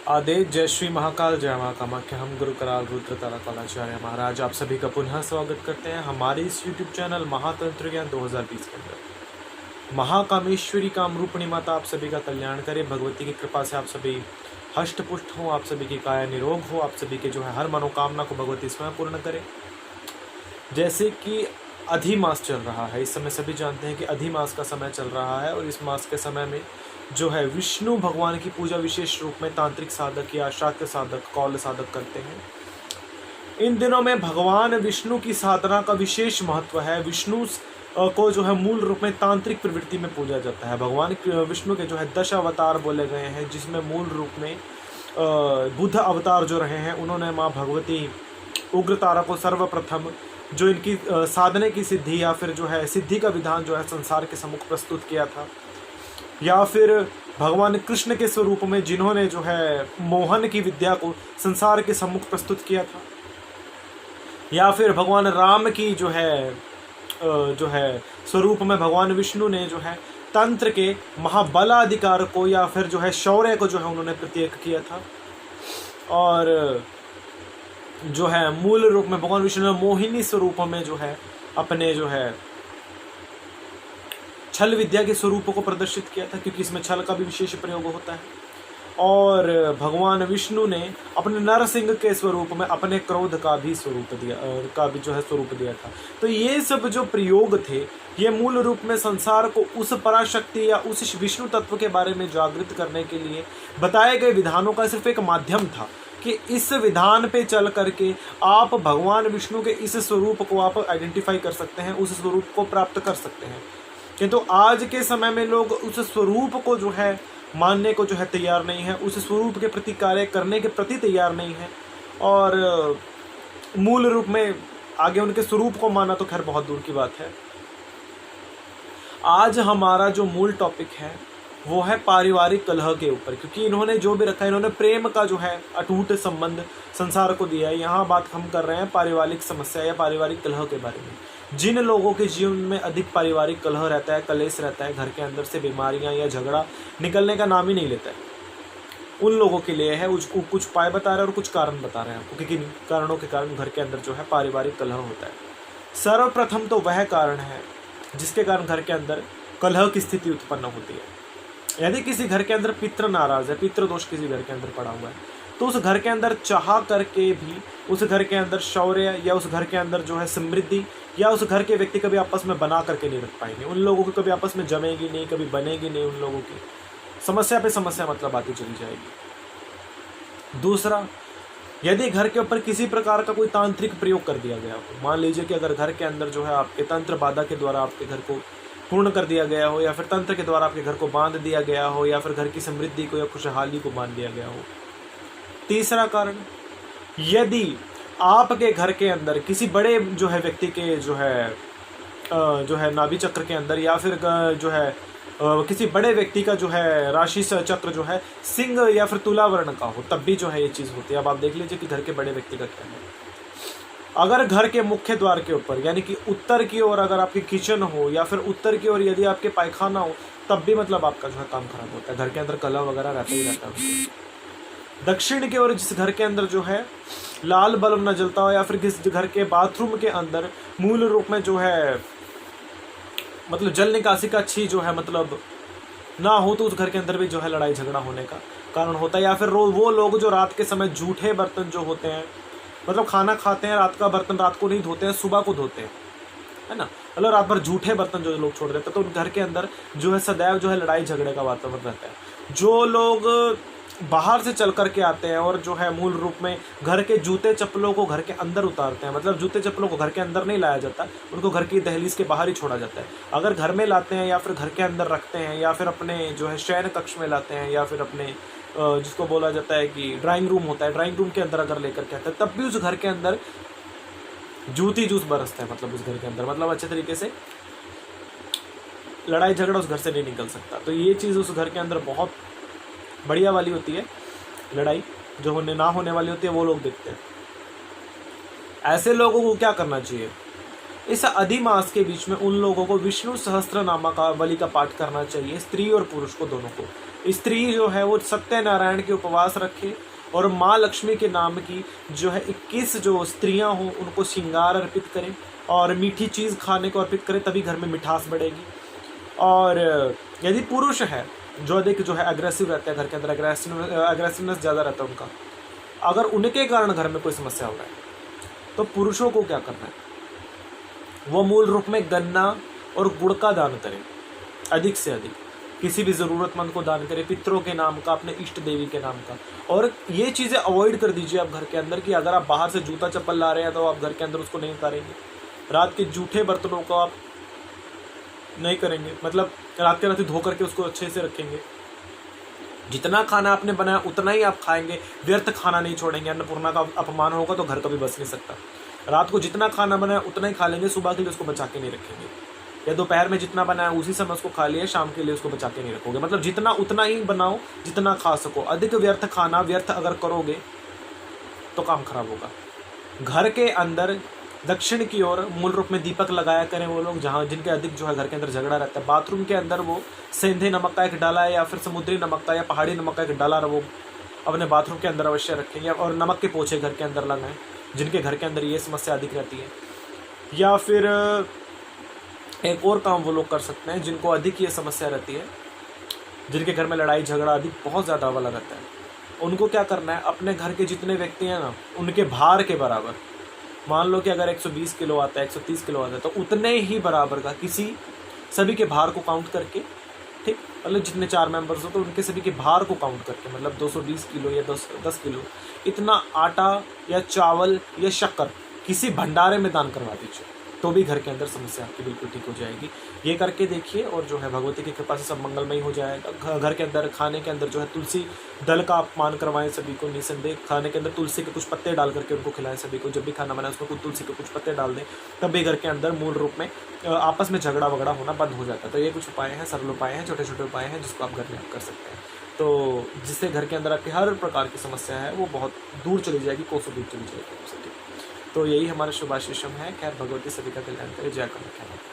आदेश जय श्री महाकाल जय मां कामाख्या। हम गुरु कराल रुद्र ताराकालाचार्य महाराज आप सभी का पुनः स्वागत करते हैं हमारे इस यूट्यूब चैनल महातंत्र ज्ञान 2020 के अंदर। महाकामेश्वरी कामरूपिणी माता आप सभी का कल्याण करे, भगवती की कृपा से आप सभी हष्ट पुष्ट हो, आप सभी की काया निरोग हो, आप सभी के जो है हर मनोकामना को भगवती स्वयं पूर्ण करे। जैसे कि अधिमास चल रहा है, इस समय सभी जानते हैं कि अधिमास का समय चल रहा है और इस मास के समय में जो है विष्णु भगवान की पूजा विशेष रूप में तांत्रिक साधक या शाक्य साधक कौल साधक करते हैं। इन दिनों में भगवान विष्णु की साधना का विशेष महत्व है। विष्णु को जो है मूल रूप में तांत्रिक प्रवृत्ति में पूजा जाता है। भगवान विष्णु के जो है 10 अवतार बोले गए हैं, जिसमें मूल रूप में बुद्ध अवतार जो रहे हैं, उन्होंने माँ भगवती उग्रतारा को सर्वप्रथम जो इनकी साधने की सिद्धि या फिर जो है सिद्धि का विधान जो है संसार के सम्मुख प्रस्तुत किया था। या फिर भगवान कृष्ण के स्वरूप में जिन्होंने जो है मोहन की विद्या को संसार के सम्मुख प्रस्तुत किया था। या फिर भगवान राम की जो है स्वरूप में भगवान विष्णु ने जो है तंत्र के महाबलाधिकार को या फिर जो है शौर्य को जो है उन्होंने प्रत्येक किया था। और जो है मूल रूप में भगवान विष्णु ने मोहिनी स्वरूप में जो है अपने जो है छल विद्या के स्वरूपों को प्रदर्शित किया था, क्योंकि इसमें छल का भी विशेष प्रयोग होता है। और भगवान विष्णु ने अपने नरसिंह के स्वरूप में अपने क्रोध का भी स्वरूप दिया था। तो ये सब जो प्रयोग थे, ये मूल रूप में संसार को उस पराशक्ति या उस विष्णु तत्व के बारे में जागृत करने के लिए बताए गए विधानों का सिर्फ एक माध्यम था कि इस विधान पे चल करके आप भगवान विष्णु के इस स्वरूप को आप आइडेंटिफाई कर सकते हैं, उस स्वरूप को प्राप्त कर सकते हैं। किंतु आज के समय में लोग उस स्वरूप को जो है मानने को जो है तैयार नहीं है, उस स्वरूप के प्रति कार्य करने के प्रति तैयार नहीं है। और मूल रूप में आगे उनके स्वरूप को माना तो खैर बहुत दूर की बात है। आज हमारा जो मूल टॉपिक है वो है पारिवारिक कलह के ऊपर, क्योंकि इन्होंने जो भी रखा है, इन्होंने प्रेम का जो है अटूट संबंध संसार को दिया है। यहाँ बात हम कर रहे हैं पारिवारिक समस्या या पारिवारिक कलह के बारे में। जिन लोगों के जीवन में अधिक पारिवारिक कलह रहता है, कलेश रहता है, घर के अंदर से बीमारियां या झगड़ा निकलने का नाम ही नहीं लेता है, उन लोगों के लिए है कुछ उपाय बता रहे हैं और कुछ कारण बता रहे हैं आपको कि किन कारणों के कारण घर के अंदर जो है पारिवारिक कलह होता है। सर्वप्रथम तो वह कारण है जिसके कारण घर के अंदर कलह की स्थिति उत्पन्न होती है। यदि किसी घर के अंदर पितृ नाराज है, पितृ दोष किसी घर के अंदर पड़ा हुआ है, तो उस घर के अंदर चाह करके भी उस घर के अंदर शौर्य या उस घर के अंदर जो है समृद्धि या उस घर के व्यक्ति कभी आपस में बना करके नहीं रख पाएंगे। उन लोगों की कभी आपस में जमेगी नहीं, कभी बनेगी नहीं। उन लोगों की समस्या पे समस्या मतलब आती चली जाएगी। दूसरा, यदि घर के ऊपर किसी प्रकार का कोई तांत्रिक प्रयोग कर दिया गया हो, मान लीजिए कि अगर घर के अंदर जो है आपके तंत्र बाधा के द्वारा आपके घर को पूर्ण कर दिया गया हो, या फिर तंत्र के द्वारा आपके घर को बांध दिया गया हो, या फिर घर की समृद्धि को या खुशहाली को बांध दिया गया हो। तीसरा कारण, यदि आपके घर के अंदर किसी बड़े जो है व्यक्ति के जो है नाभि चक्र के अंदर या फिर जो है किसी बड़े व्यक्ति का जो है राशि चक्र जो है सिंह या फिर तुला वर्ण का हो, तब भी जो है ये चीज़ होती है। अब आप देख लीजिए कि घर के बड़े व्यक्ति का क्या है। अगर घर के मुख्य द्वार के ऊपर यानी कि उत्तर की ओर अगर आपकी किचन हो या फिर उत्तर की ओर यदि आपके पायखाना हो, तब भी मतलब आपका जो है काम खराब होता है। घर के अंदर कलह वगैरह रहता ही रहता है। दक्षिण की ओर जिस घर के अंदर जो है लाल बल्ब न जलता हो, या फिर किस घर के बाथरूम के अंदर मूल रूप में जो है मतलब जल निकासी का अच्छी जो है मतलब ना हो, तो उस घर के अंदर भी जो है लड़ाई झगड़ा होने का कारण होता है। या फिर वो लोग जो रात के समय जूठे बर्तन जो होते हैं, मतलब खाना खाते हैं, रात का बर्तन रात को नहीं धोते हैं, सुबह को धोते हैं, है ना, मतलब रात भर जूठे बर्तन जो लोग छोड़ देते हैं, तो उन घर के अंदर जो है सदैव जो है लड़ाई झगड़े का वातावरण रहता है। जो लोग बाहर से चल करके आते हैं और जो है मूल रूप में घर के जूते चप्पलों को घर के अंदर उतारते हैं, मतलब जूते चप्पलों को घर के अंदर नहीं लाया जाता, उनको घर की दहलीज के बाहर ही छोड़ा जाता है। अगर घर में लाते हैं या फिर घर के अंदर रखते हैं या फिर अपने जो है शयन कक्ष में लाते हैं या फिर अपने जिसको बोला जाता है कि ड्राइंग रूम होता है, ड्राइंग रूम के अंदर अगर लेकर के आते हैं, तब भी उस घर के अंदर जूती जूस बरसता है। मतलब उस घर के अंदर मतलब अच्छे तरीके से लड़ाई झगड़ा उस घर से नहीं निकल सकता। तो ये चीज़ उस घर के अंदर बहुत बढ़िया वाली होती है। लड़ाई जो ना होने वाली होती है वो लोग देखते हैं। ऐसे लोगों को क्या करना चाहिए, इस अधिमास के बीच में उन लोगों को विष्णु सहस्त्रनामा का बलि का पाठ करना चाहिए, स्त्री और पुरुष को दोनों को। स्त्री जो है वो सत्यनारायण के उपवास रखे और माँ लक्ष्मी के नाम की जो है 21 जो स्त्रियां हों उनको श्रृंगार अर्पित करें और मीठी चीज़ खाने को अर्पित करें, तभी घर में मिठास बढ़ेगी। और यदि पुरुष है जो अधिक जो है अग्रेसिव रहते हैं घर के अंदर, अग्रेसिवनेस ज़्यादा रहता है उनका, अगर उनके कारण घर में कोई समस्या हो रहा है तो पुरुषों को क्या करना है, वो मूल रूप में गन्ना और गुड़ का दान करें, अधिक से अधिक किसी भी ज़रूरतमंद को दान करें, पितरों के नाम का, अपने इष्ट देवी के नाम का। और ये चीज़ें अवॉइड कर दीजिए आप घर के अंदर कि अगर आप बाहर से जूता चप्पल ला रहे हैं तो आप घर के अंदर उसको नहीं उतारेंगे, रात के जूठे बर्तनों को आप नहीं करेंगे, मतलब रात के रात धो करके उसको अच्छे से रखेंगे। जितना खाना आपने बनाया उतना ही आप खाएंगे, व्यर्थ खाना नहीं छोड़ेंगे। अन्नपूर्णा का अपमान होगा तो घर कभी बच नहीं सकता। रात को जितना खाना बनाया उतना ही खा लेंगे, सुबह के लिए उसको बचा के नहीं रखेंगे, या दोपहर में जितना बनाया उसी समय उसको खा लिया, शाम के लिए उसको बचा के नहीं रखोगे। मतलब जितना उतना ही बनाओ जितना खा सको। अधिक व्यर्थ खाना, व्यर्थ अगर करोगे तो काम खराब होगा। घर के अंदर दक्षिण की ओर मूल रूप में दीपक लगाया करें वो लोग जहाँ जिनके अधिक जो है घर के अंदर झगड़ा रहता है। बाथरूम के अंदर वो सेंधे नमक का एक डाला है या फिर समुद्री नमक का या पहाड़ी नमक का एक डाला वो अपने बाथरूम के अंदर अवश्य रखें। और नमक के पोछे घर के अंदर लगाएं जिनके घर के अंदर ये समस्या अधिक रहती है। या फिर एक और काम वो लोग कर सकते हैं जिनको अधिक ये समस्या रहती है, जिनके घर में लड़ाई झगड़ा अधिक बहुत ज़्यादा वाला रहता है। उनको क्या करना है, अपने घर के जितने व्यक्ति हैं ना उनके भार के बराबर, मान लो कि अगर 120 किलो आता है, 130 किलो आता है, तो उतने ही बराबर का सभी के भार को काउंट करके, ठीक, मतलब जितने 4 मेंबर्स हो तो उनके सभी के भार को काउंट करके, मतलब 220 किलो या 10 किलो इतना आटा या चावल या शक्कर किसी भंडारे में दान करवा दीजिए, तो भी घर के अंदर समस्या आपकी बिल्कुल ठीक हो जाएगी। ये करके देखिए और जो है भगवती की कृपा से सब मंगलमय हो जाएगा। घर के अंदर खाने के अंदर जो है तुलसी दल का अपमान करवाएं सभी को, निसंदेह खाने के अंदर तुलसी के कुछ पत्ते डाल करके उनको खिलाएं सभी को। जब भी खाना बनाए उसमें कुछ तुलसी के कुछ पत्ते डाल दें, तब भी घर के अंदर मूल रूप में आपस में झगड़ा वगड़ा होना बंद हो जाता है। तो ये कुछ उपाय हैं, सरल उपाय हैं, छोटे छोटे उपाय हैं जिसको आप घर में आप कर सकते हैं, तो जिससे घर के अंदर आपकी हर प्रकार की समस्या है वो बहुत दूर चली जाएगी, कोसों दूर चली जाएगी आपसे। तो यही हमारा शुभाशीषम है। खैर भगवती सभी का कल्याण करे। जय कमल।